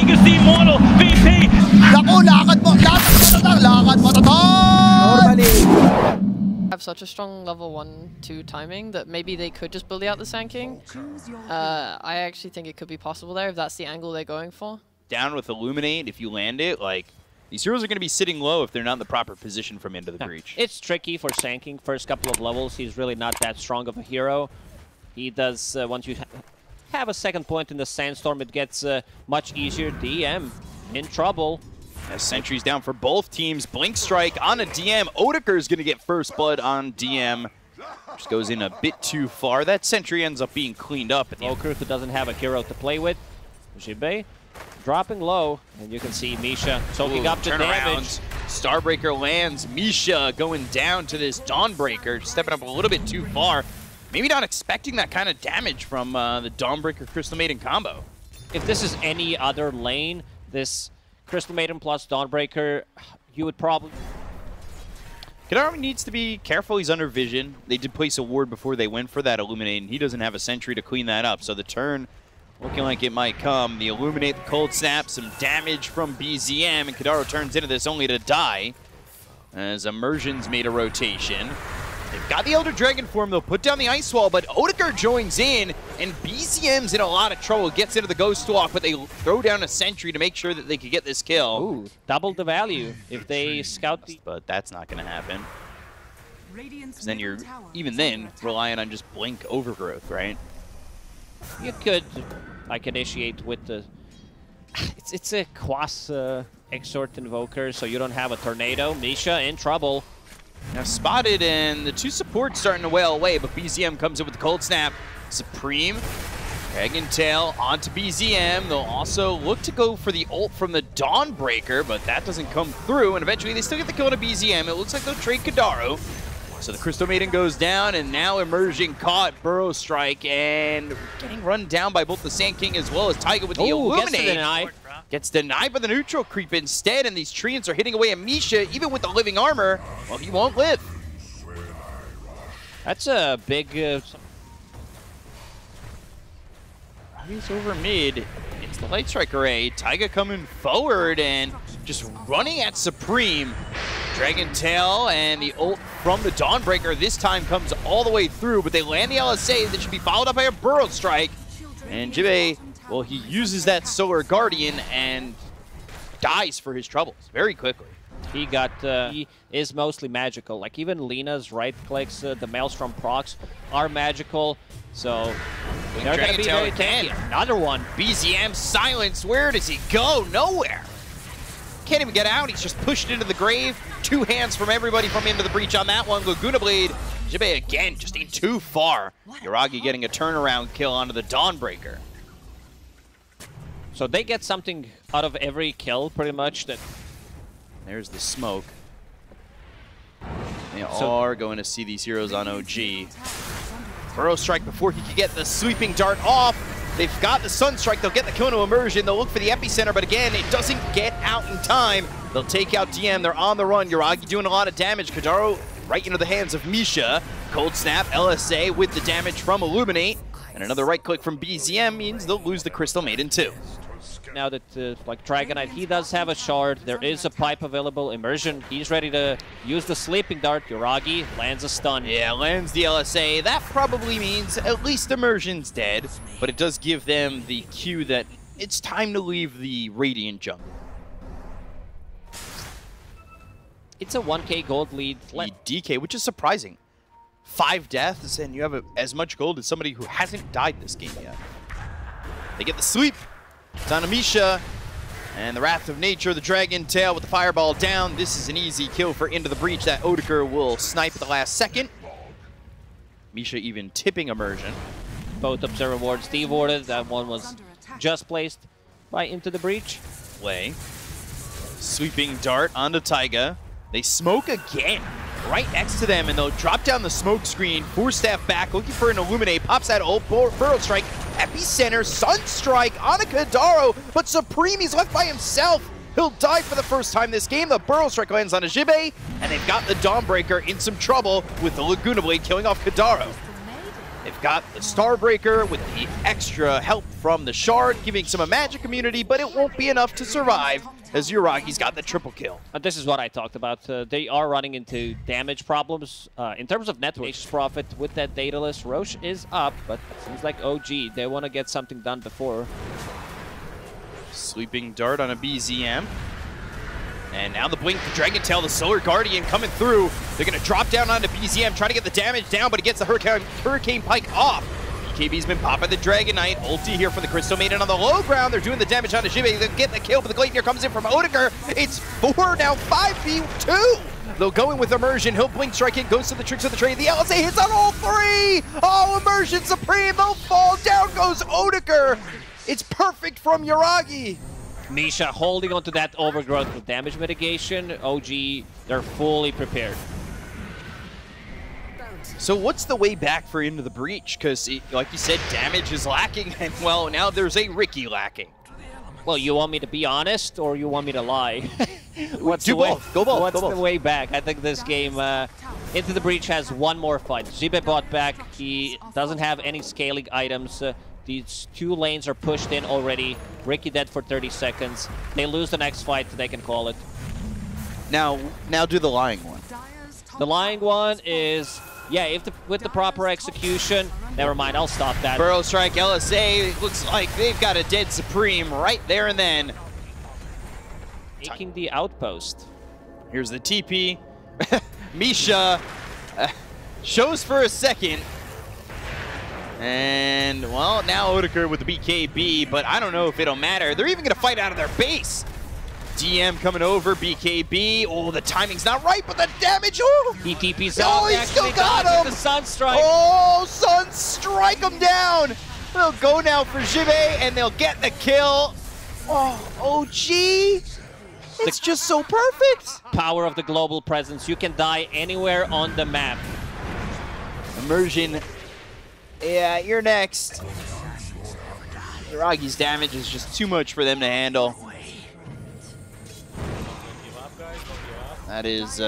Tiger's the immortal VP. Naku, lakad mo Have such a strong level 1-2 timing that maybe they could just bully out the Sand King. I actually think it could be possible there if that's the angle they're going for. Down with Illuminate, if you land it, like, these heroes are going to be sitting low if they're not in the proper position from into the breach. It's tricky for Sand King. First couple of levels, he's really not that strong of a hero. He does, once you have a second point in the Sandstorm, it gets much easier. DM in trouble. As sentries down for both teams. Blink Strike on a DM. Odeker is going to get first blood on DM. Just goes in a bit too far. That sentry ends up being cleaned up. Odeker, who doesn't have a hero to play with. Jibe dropping low, and you can see Misha soaking up the damage. Starbreaker lands. Misha going down to this Dawnbreaker, stepping up a little bit too far. Maybe not expecting that kind of damage from the Dawnbreaker Crystal Maiden combo. If this is any other lane, this Crystal Maiden plus Dawnbreaker, you would probably... Kadaro needs to be careful. He's under vision. They did place a ward before they went for that Illuminate, and he doesn't have a sentry to clean that up. So the turn looking like it might come. The Illuminate, the Cold Snap, some damage from BZM, and Kadaro turns into this only to die as Immersion's made a rotation. They've got the Elder Dragon form, they'll put down the Ice Wall, but Odeker joins in, and BZM's in a lot of trouble. Gets into the Ghost Walk, but they throw down a sentry to make sure that they could get this kill. Ooh, double the value if they scout the... But that's not going to happen. Because then you're, even then, relying on just Blink Overgrowth, right? You could, like, initiate with the... It's a Quas Exort Invoker, so you don't have a Tornado. Misha in trouble. Now spotted, and the two supports starting to wail away, but BZM comes in with the Cold Snap. Supreme, Dragon Tail onto BZM. They'll also look to go for the ult from the Dawnbreaker, but that doesn't come through, and eventually they still get the kill to BZM. It looks like they'll trade Kadaro. So the Crystal Maiden goes down, and now Immersion caught Burrow Strike, and getting run down by both the Sand King as well as Taiga with the Illuminate. Gets denied by the neutral creep instead, and these Treants are hitting away at Misha, even with the living armor. Well, he won't live. That's a big... He's over mid. It's the Light Strike Array. Taiga coming forward and just running at Supreme. Dragon Tail and the ult from the Dawnbreaker this time comes all the way through, but they land the LSA that should be followed up by a Burrow Strike. And Jibe, well, he uses that Solar Guardian and dies for his troubles very quickly. He got, he is mostly magical. Like even Lena's right clicks, the Maelstrom procs are magical. So they're going to be very tanky. Another one. BZM silence. Where does he go? Nowhere. Can't even get out. He's just pushed into the grave. Two hands from everybody from into the breach on that one. Laguna Blade. Jibe again, just in too far. Yuragi getting a turnaround kill onto the Dawnbreaker. So they get something out of every kill, pretty much. That there's the smoke. They are going to see these heroes on OG. Burrow Strike before he could get the sweeping dart off. They've got the Sunstrike. They'll get the kill into Immersion. They'll look for the epicenter, but again, it doesn't get out in time. They'll take out DM. They're on the run. Yuragi doing a lot of damage. Kadaro right into the hands of Misha. Cold Snap, LSA with the damage from Illuminate. And another right click from BZM means they'll lose the Crystal Maiden too. Now that, like Dragonite, he does have a shard. There is a pipe available. Immersion, he's ready to use the Sleeping Dart. Yuragi lands a stun. Yeah, lands the LSA. That probably means at least Immersion's dead, but it does give them the cue that it's time to leave the Radiant jungle. It's a 1k gold lead. DK, which is surprising. 5 deaths, and you have as much gold as somebody who hasn't died this game yet. They get the sweep. It's on Misha, and the Wrath of Nature, the Dragon Tail with the Fireball down. This is an easy kill for Into the Breach that Odeker will snipe at the last second. Misha even tipping Immersion. Both Observer Wards dewarded. That one was just placed by Into the Breach. Play. Sweeping dart onto Taiga. They smoke again right next to them, and they'll drop down the smoke screen. Force Staff back, looking for an Illuminate. Pops that ult, Burrow Strike, Epicenter, Sunstrike on a Kadaro, but Supreme, he's left by himself. He'll die for the first time this game. The Burrow Strike lands on a Jibe, and they've got the Dawnbreaker in some trouble with the Laguna Blade killing off Kadaro. They've got the Starbreaker with the extra help from the Shard, giving some a magic immunity, but it won't be enough to survive as Uragi's got the triple kill. This is what I talked about. They are running into damage problems. In terms of network profit with that dataless, Roche is up, but it seems like OG, they want to get something done before. Sleeping Dart on a BZM. And now the Blink, the Dragon Tail, the Solar Guardian coming through. They're going to drop down onto BZM, trying to get the damage down, but it gets the Hurricane Pike off. BKB's been popping the Dragon Knight. Ulti here for the Crystal Maiden on the low ground. They're doing the damage onto Jibe. They get the kill, but the Gleipnir comes in from Odegaard. It's 4, now 5v2. They'll go in with Immersion. He'll Blink Strike in, goes to the Tricks of the Trade. The LSA hits on all 3. Oh, Immersion Supreme. They'll fall. Down goes Odegaard. It's perfect from Uragi. Misha holding onto that overgrowth with damage mitigation. OG, they're fully prepared. So what's the way back for Into the Breach? Because, like you said, damage is lacking, and well, now there's a Riki lacking. Well, you want me to be honest, or you want me to lie? What's the way back? I think this game, Into the Breach has one more fight. Jibe bought back. He doesn't have any scaling items. These 2 lanes are pushed in already. Riki dead for 30 seconds. They lose the next fight, they can call it. Now do the lying one. The lying one is, yeah, with the proper execution. Never mind, I'll stop that. Burrow Strike LSA, looks like they've got a dead Supreme right there and then. Taking the outpost. Here's the TP. Misha shows for a second. And, well, now Odegaard with the BKB, but I don't know if it'll matter. They're even going to fight out of their base. DM coming over, BKB. Oh, the timing's not right, but the damage. Oh, he TP's out. Oh, he still got him. The Sunstrike. Oh, Sunstrike him down. They'll go now for Jibe, and they'll get the kill. Oh, OG. It's just so perfect. Power of the global presence. You can die anywhere on the map. Immersion. Yeah, you're next. Uragi's damage is just too much for them to handle. That is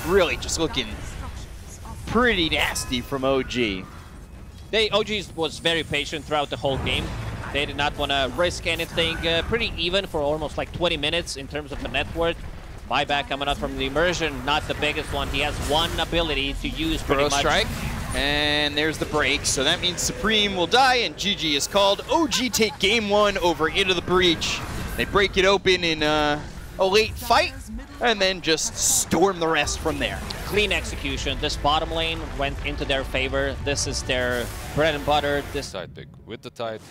really just looking pretty nasty from OG. OG was very patient throughout the whole game. They did not want to risk anything. Pretty even for almost like 20 minutes in terms of the net worth. Buyback coming out from the Immersion, not the biggest one. He has one ability to use pretty much. Strike. And there's the break, so that means Supreme will die and GG is called. OG take game 1 over Into the Breach. They break it open in a late fight, and then just storm the rest from there. Clean execution. This bottom lane went into their favor. This is their bread and butter. This side pick with the tide.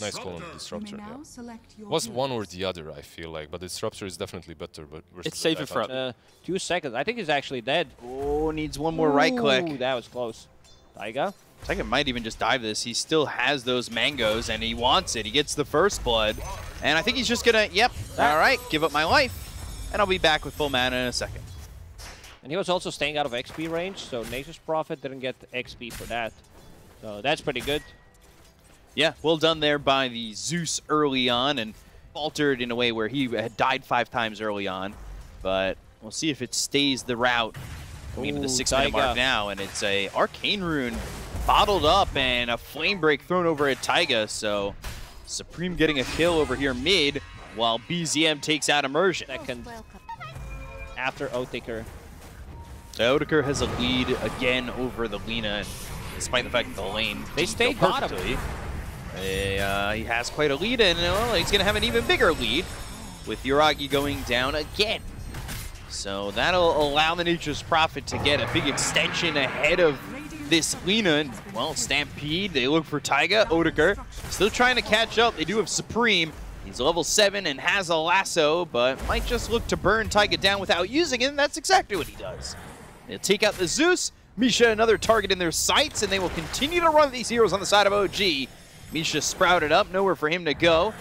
Nice call on the Disruptor. Yeah. Was one or the other, I feel like, but the Disruptor is definitely better. But it's safer for 2 seconds. I think he's actually dead. Oh, needs one more right click. That was close. Taiga? Taiga might even just dive this. He still has those mangoes, and he wants it. He gets the first blood, and I think he's just gonna, yep, all right, give up my life, and I'll be back with full mana in a second. And he was also staying out of XP range, so Nature's Prophet didn't get XP for that. So that's pretty good. Yeah, well done there by the Zeus early on, and faltered in a way where he had died 5 times early on. But we'll see if it stays the route. Coming into the 6-minute mark now, and it's a Arcane Rune bottled up and a Flame Break thrown over at Taiga. So Supreme getting a kill over here mid, while BZM takes out Immersion. Second after Odegaard. So Odegaard has a lead again over the Lina, despite the fact that the lane they stayed bottom. He has quite a lead, and well, he's going to have an even bigger lead with Uragi going down again. So that'll allow the Nature's Prophet to get a big extension ahead of this Lina. And, well, Stampede, they look for Taiga. Odegaard still trying to catch up. They do have Supreme. He's level 7 and has a lasso, but might just look to burn Taiga down without using it, and that's exactly what he does. They'll take out the Zeus. Misha another target in their sights, and they will continue to run these heroes on the side of OG. Misha sprouted up, nowhere for him to go.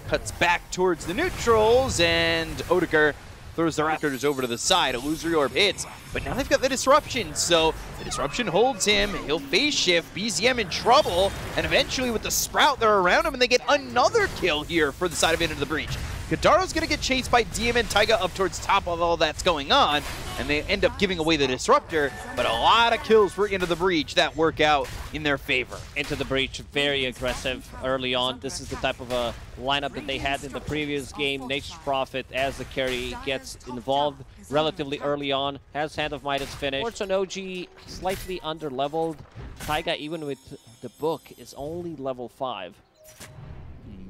Cuts back towards the neutrals, and Odegaard throws the Raptors over to the side. Illusory Orb hits, but now they've got the Disruption, so the Disruption holds him. He'll phase shift, BZM in trouble, and eventually with the Sprout, they're around him, and they get another kill here for the side of Into the Breach. Kadaro's going to get chased by DM and Taiga up towards top of all that's going on, and they end up giving away the Disruptor, but a lot of kills for Into the Breach that work out in their favor. Into the Breach, very aggressive early on. This is the type of a lineup that they had in the previous game. Nature's Prophet, as the carry, gets involved relatively early on, has Hand of Midas finish. Sports and OG slightly under-leveled. Taiga, even with the book, is only level 5.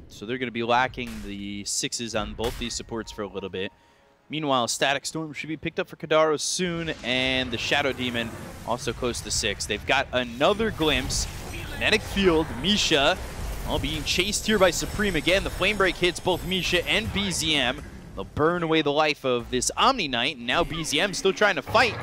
So they're going to be lacking the 6s on both these supports for a little bit. Meanwhile, Static Storm should be picked up for Kadaro soon, and the Shadow Demon also close to 6. They've got another glimpse. Kinetic Field, Misha, all being chased here by Supreme again. The Flame Break hits both Misha and BZM. They'll burn away the life of this Omni Knight, and now BZM still trying to fight.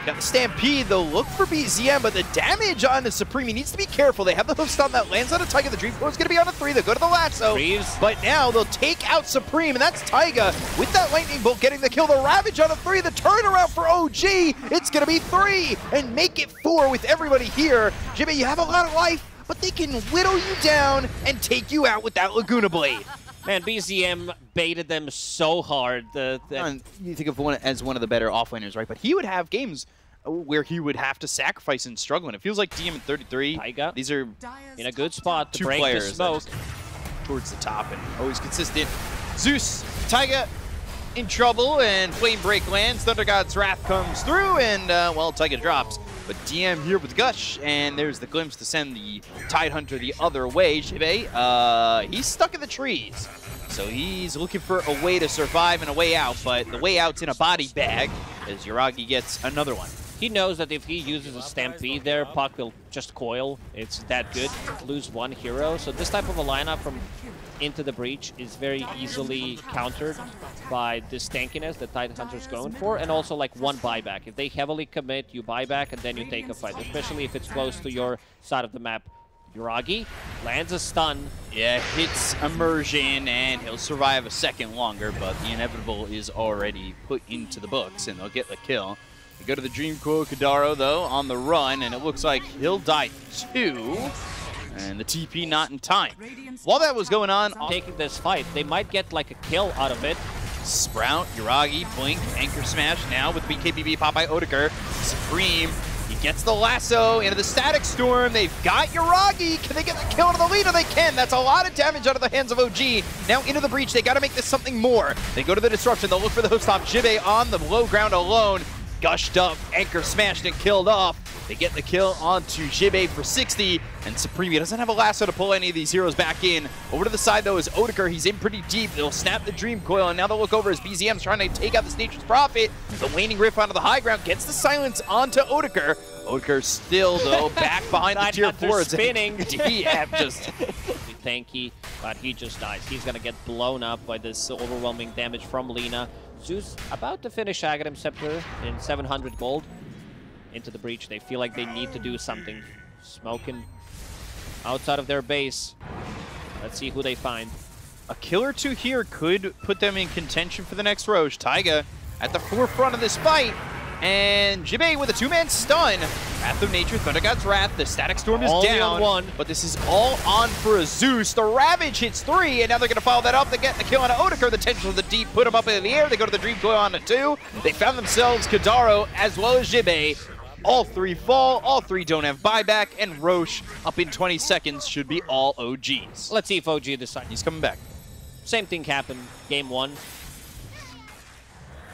Got the Stampede, they'll look for BZM, but the damage on the Supreme, he needs to be careful. They have the hoof stun that lands on a Taiga. The Dream Core is going to be on a 3. They'll go to the lasso. Reeves. But But now they'll take out Supreme, and that's Taiga with that Lightning Bolt getting the kill. The Ravage on a 3. The turnaround for OG, it's going to be 3 and make it 4 with everybody here. Jimmy, you have a lot of life, but they can whittle you down and take you out with that Laguna Blade. Man, BZM baited them so hard. You think of one as one of the better offlaners, right? But he would have games where he would have to sacrifice and struggle. And it feels like DM at 33. Taiga These are in a good spot to two break the players smoke. towards the top and always consistent. Zeus, Taiga in trouble, and Flame Break lands. Thunder God's Wrath comes through, and, well, Taiga drops. But DM here with Gush, and there's the glimpse to send the Tide Hunter the other way. Shibe, he's stuck in the trees. So he's looking for a way to survive and a way out, but the way out's in a body bag as Yuragi gets another one. He knows that if he uses a Stampede there, Puck will just coil. It's that good. Lose one hero. So this type of a lineup from Into the Breach is very easily countered by this tankiness that Tide Hunter's going for, and also like one buyback. If they heavily commit, you buy back and then you take a fight, especially if it's close to your side of the map. Yuragi lands a stun. Yeah, hits Immersion, and he'll survive a second longer, but the inevitable is already put into the books, and they'll get the kill. We go to the Dream Core Kadaro, though, on the run, and it looks like he'll die too. And the TP not in time. While that was going on, Taking this fight, they might get like a kill out of it. Sprout, Yuragi, Blink, Anchor Smash now with BKB pop by Odeker. Supreme, he gets the lasso into the Static Storm. They've got Yuragi. Can they get the kill into the lead? No, they can. That's a lot of damage out of the hands of OG. Now Into the Breach, they got to make this something more. They go to the Disruption. They'll look for the hook stop. Jibe on the low ground alone. Gushed up, Anchor smashed and killed off. They get the kill onto Jibe for 60, and Supreme doesn't have a lasso to pull any of these heroes back in. Over to the side, though, is Odeker. He's in pretty deep. They'll snap the Dream Coil, and now they'll look over as BZM's trying to take out this Nature's Prophet. The Waning Rift onto the high ground gets the silence onto Odeker. Odeker still, though, back behind the tier 4. Spinning. DM just... Tanky, but he just dies. He's gonna get blown up by this overwhelming damage from Lina. Zeus about to finish Aghanim Scepter in 700 gold. Into the Breach, they feel like they need to do something. Smoking outside of their base. Let's see who they find. A kill or two here could put them in contention for the next Roche. Taiga at the forefront of this fight. And Jibe with a 2-man stun. Wrath of Nature, Thunder God's Wrath. The Static Storm is Only down. on one. But this is all on for a Zeus. The Ravage hits 3, and now they're going to follow that up. They get the kill on Odeker. The Tension of the Deep put him up in the air. They go to the Dream Coil on a 2. They found themselves Kadaro as well as Jibe. All 3 fall, all 3 don't have buyback, and Roche up in 20 seconds should be all OGs. Let's see if OG decides. He's coming back. Same thing happened game 1.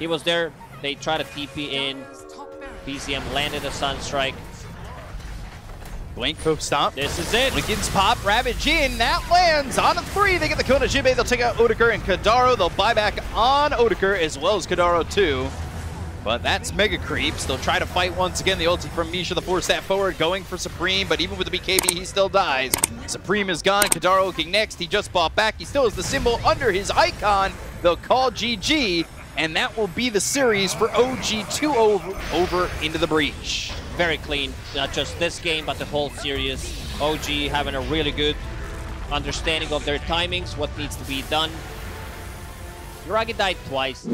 He was there. They try to TP in. BZM landed a Sunstrike. Blink, hope stop. This is it. Lincoln's pop, Ravage in, that lands on a 3. They get the kill to Jibe. They'll take out Odeker and Kadaro. They'll buy back on Odeker as well as Kadaro too. But that's Mega Creeps. They'll try to fight once again. The ulti from Misha, the 4-step forward, going for Supreme, but even with the BKB, he still dies. Supreme is gone. Kadaro looking next. He just bought back. He still has the symbol under his icon. They'll call GG, and that will be the series for OG 2 over Into the Breach. Very clean. Not just this game, but the whole series. OG having a really good understanding of their timings, what needs to be done. Yuragi died twice.